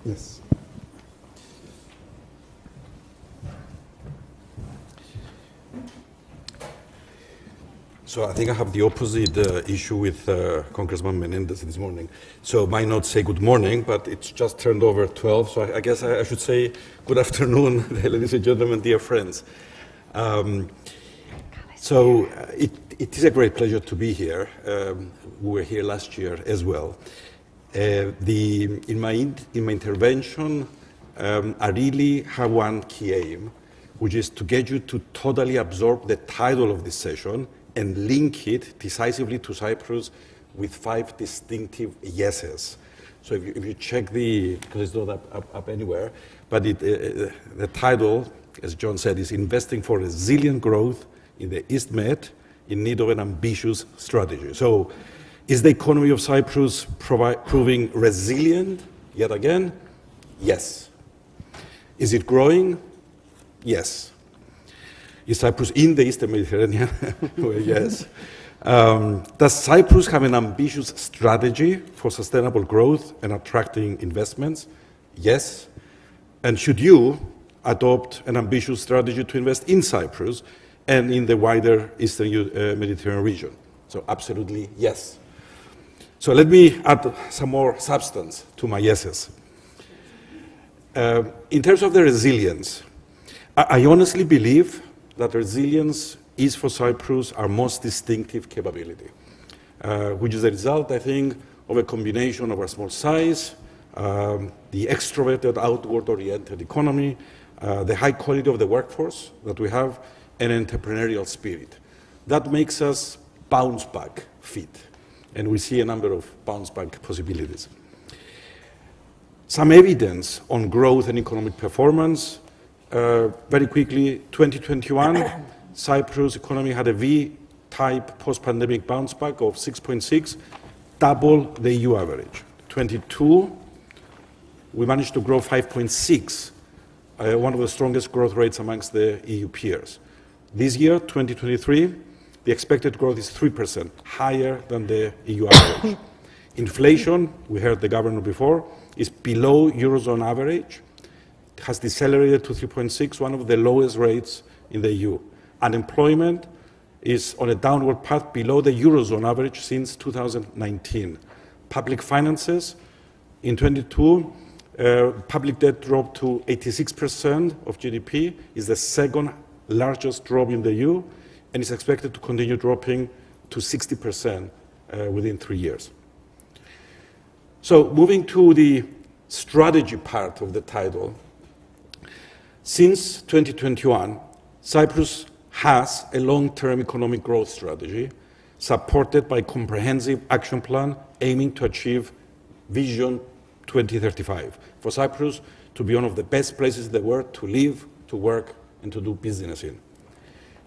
Yes. So I think I have the opposite issue with Congressman Menendez this morning. So I might not say good morning, but it's just turned over 12, so I guess I should say good afternoon, ladies and gentlemen, dear friends. It is a great pleasure to be here. We were here last year as well. In my intervention, I really have one key aim, which is to get you to totally absorb the title of this session and link it decisively to Cyprus with 5 distinctive yeses. So if you check because it's not up anywhere, but the title, as John said, is Investing for Resilient Growth in the East Med in Need of an Ambitious Strategy. So is the economy of Cyprus proving resilient yet again? Yes. Is it growing? Yes. Is Cyprus in the Eastern Mediterranean? Well, yes. Does Cyprus have an ambitious strategy for sustainable growth and attracting investments? Yes. And should you adopt an ambitious strategy to invest in Cyprus and in the wider Eastern Mediterranean region? So absolutely yes. So let me add some more substance to my yeses. In terms of the resilience, I honestly believe that resilience is for Cyprus our most distinctive capability, which is a result, I think, of a combination of our small size, the extroverted, outward-oriented economy, the high quality of the workforce that we have, and entrepreneurial spirit. That makes us bounce back fit, and we see a number of bounce back possibilities. Some evidence on growth and economic performance. Very quickly, 2021, Cyprus economy had a V-type post-pandemic bounce back of 6.6, double the EU average. 22, we managed to grow 5.6, one of the strongest growth rates amongst the EU peers. This year, 2023, the expected growth is 3%, higher than the EU average. Inflation, we heard the governor before, is below Eurozone average, has decelerated to 3.6, one of the lowest rates in the EU. Unemployment is on a downward path below the Eurozone average since 2019. Public finances, in 22, public debt dropped to 86% of GDP, is the second largest drop in the EU, and is expected to continue dropping to 60% within 3 years. So moving to the strategy part of the title, since 2021, Cyprus has a long-term economic growth strategy supported by a comprehensive action plan aiming to achieve Vision 2035 for Cyprus to be one of the best places in the world to live, to work, and to do business in.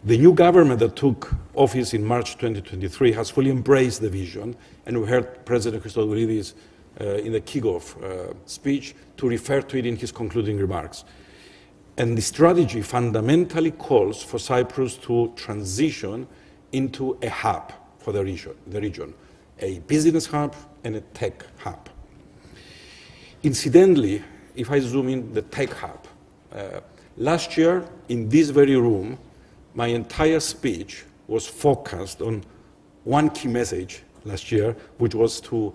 The new government that took office in March 2023 has fully embraced the vision, and we heard President Christodoulidis in the kickoff speech to refer to it in his concluding remarks. And the strategy fundamentally calls for Cyprus to transition into a hub for the region, a business hub and a tech hub. Incidentally, if I zoom in the tech hub, last year in this very room, my entire speech was focused on one key message last year, which was to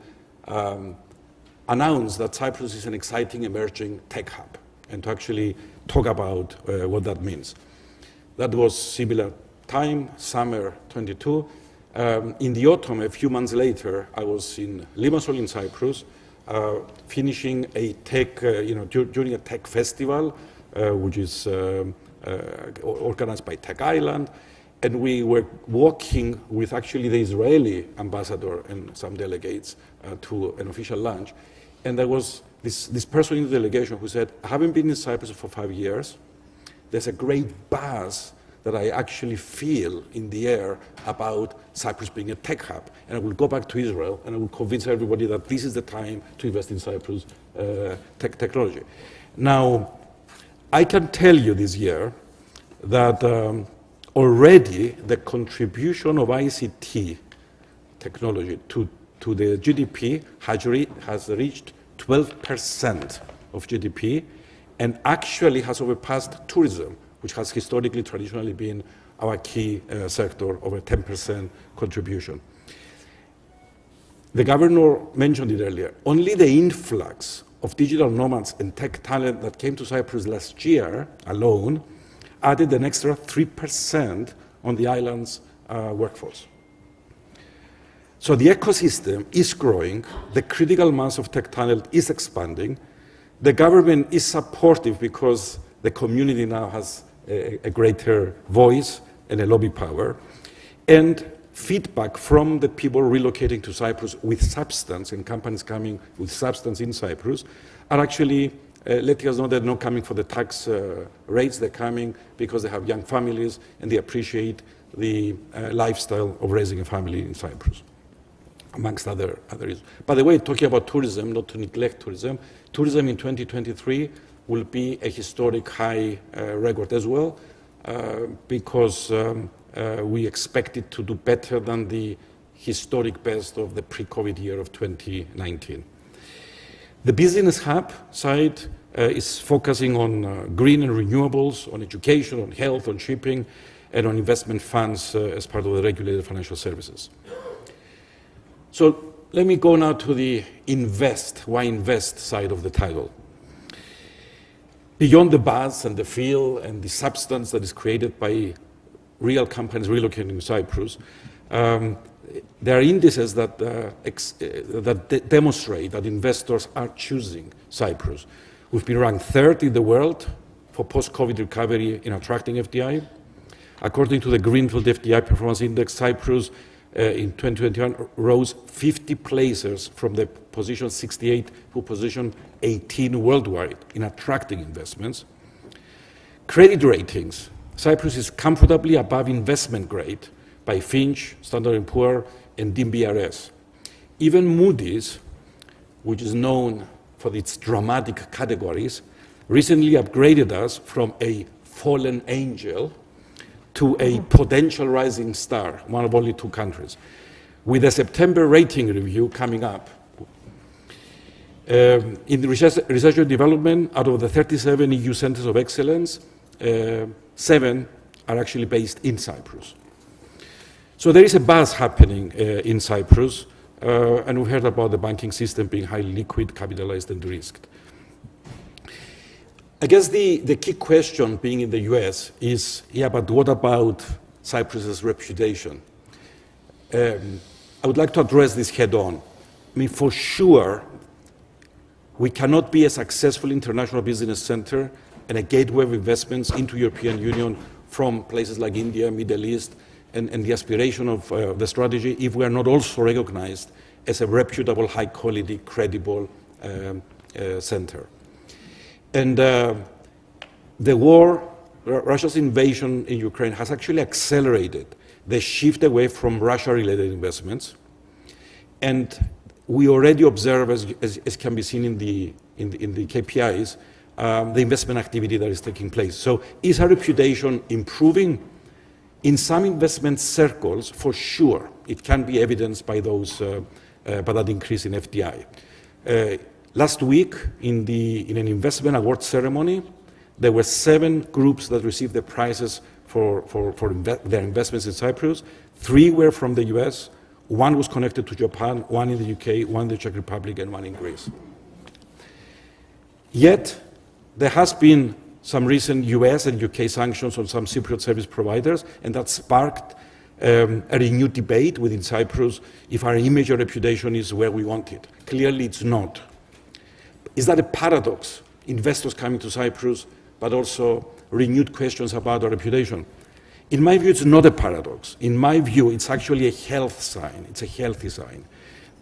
announce that Cyprus is an exciting emerging tech hub, and to actually talk about what that means. That was similar time, summer 22. In the autumn, a few months later, I was in Limassol in Cyprus, finishing a tech, during a tech festival, which is organized by Tech Island, and we were walking with actually the Israeli ambassador and some delegates to an official lunch, and there was this person in the delegation who said, I haven't been in Cyprus for 5 years. There's a great buzz that I actually feel in the air about Cyprus being a tech hub. And I will go back to Israel and I will convince everybody that this is the time to invest in Cyprus technology. Now, I can tell you this year that already the contribution of ICT technology to the GDP has reached 12% of GDP, and actually has overpassed tourism, which has historically, traditionally been our key sector, over 10% contribution. The governor mentioned it earlier. Only the influx of digital nomads and tech talent that came to Cyprus last year alone added an extra 3% on the island's workforce. So the ecosystem is growing, the critical mass of tech talent is expanding, the government is supportive because the community now has a greater voice and a lobby power, and feedback from the people relocating to Cyprus with substance and companies coming with substance in Cyprus are actually letting us know they're not coming for the tax rates, they're coming because they have young families and they appreciate the lifestyle of raising a family in Cyprus, amongst other reasons. By the way, talking about tourism, not to neglect tourism, tourism in 2023 will be a historic high record as well, because we expect it to do better than the historic best of the pre-COVID year of 2019. The business hub side is focusing on green and renewables, on education, on health, on shipping, and on investment funds as part of the regulated financial services. So let me go now to the why invest side of the title. Beyond the buzz and the feel and the substance that is created by real companies relocating to Cyprus, there are indices that demonstrate that investors are choosing Cyprus. We've been ranked third in the world for post-COVID recovery in attracting FDI. According to the Greenfield FDI Performance Index, Cyprus in 2021 rose 50 places from the position 68 to position 18 worldwide in attracting investments. Credit ratings. Cyprus is comfortably above investment grade by Fitch, Standard & Poor's, and DBRS. Even Moody's, which is known for its dramatic categories, recently upgraded us from a fallen angel to a potential rising star, one of only two countries, with a September rating review coming up. In the research and development, out of the 37 EU centers of excellence, 7 are actually based in Cyprus. So there is a buzz happening in Cyprus, and we heard about the banking system being highly liquid, capitalized, and de-risked. I guess the key question being in the US is, yeah, but what about Cyprus's reputation? I would like to address this head on. I mean, for sure, we cannot be a successful international business center and a gateway of investments into European Union from places like India, Middle East, and the aspiration of the strategy if we are not also recognized as a reputable, high-quality, credible center. And the war, Russia's invasion in Ukraine, has actually accelerated the shift away from Russia-related investments. And we already observe, as can be seen in the KPIs, the investment activity that is taking place. So is our reputation improving? In some investment circles, for sure, it can be evidenced by that increase in FDI. Last week, in an investment award ceremony, there were 7 groups that received the prizes for their investments in Cyprus. 3 were from the US, 1 was connected to Japan, 1 in the UK, 1 in the Czech Republic, and 1 in Greece. Yet, there has been some recent US and UK sanctions on some Cypriot service providers, and that sparked a renewed debate within Cyprus if our image or reputation is where we want it. Clearly, it's not. Is that a paradox? Investors coming to Cyprus, but also renewed questions about our reputation. In my view, it's not a paradox. In my view, it's actually a health sign. It's a healthy sign.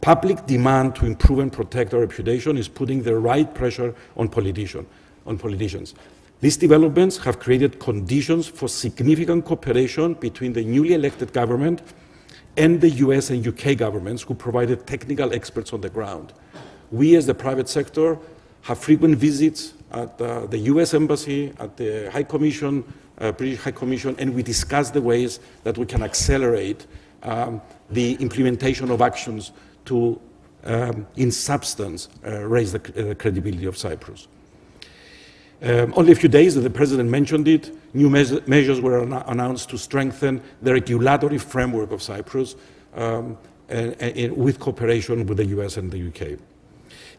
Public demand to improve and protect our reputation is putting the right pressure on politicians. These developments have created conditions for significant cooperation between the newly elected government and the US and UK governments who provided technical experts on the ground. We as the private sector have frequent visits at the US Embassy, at the High Commission, British High Commission, and we discuss the ways that we can accelerate the implementation of actions to, in substance, raise the credibility of Cyprus. Only a few days that the President mentioned it, new measures were announced to strengthen the regulatory framework of Cyprus with cooperation with the US and the UK.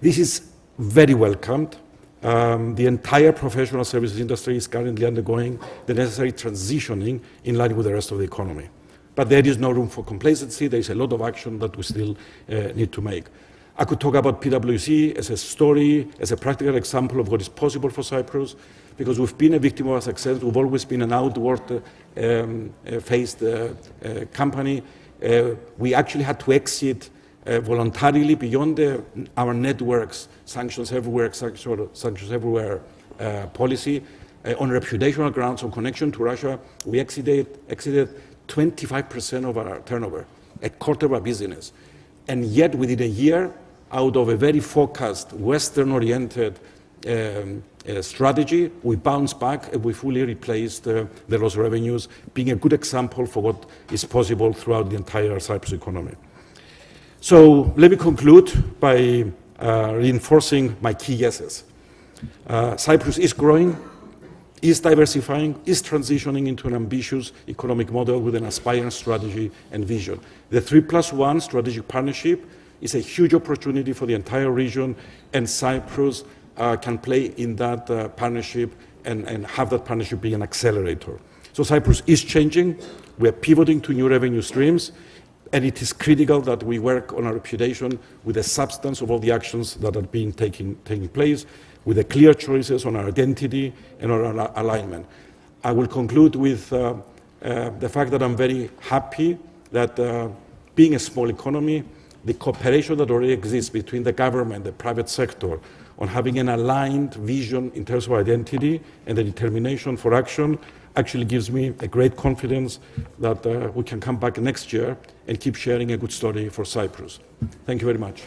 This is very welcomed. The entire professional services industry is currently undergoing the necessary transitioning in line with the rest of the economy. But there is no room for complacency. There is a lot of action that we still need to make. I could talk about PwC as a story, as a practical example of what is possible for Cyprus, because we've been a victim of our success. We've always been an outward-faced company. We actually had to exit voluntarily beyond our networks, sanctions everywhere policy. On reputational grounds, on connection to Russia, we exited 25% of our turnover, a quarter of our business. And yet, within a year, out of a very focused, Western-oriented strategy, we bounced back and we fully replaced the lost revenues, being a good example for what is possible throughout the entire Cyprus economy. So let me conclude by reinforcing my key yeses. Cyprus is growing, is diversifying, is transitioning into an ambitious economic model with an aspiring strategy and vision. The 3+1 strategic partnership is a huge opportunity for the entire region, and Cyprus can play in that partnership and have that partnership be an accelerator. So Cyprus is changing. We are pivoting to new revenue streams, and it is critical that we work on our reputation with the substance of all the actions that are being taking place, with the clear choices on our identity and on our alignment. I will conclude with the fact that I'm very happy that being a small economy, the cooperation that already exists between the government, the private sector, on having an aligned vision in terms of identity and the determination for action actually gives me a great confidence that we can come back next year and keep sharing a good story for Cyprus. Thank you very much.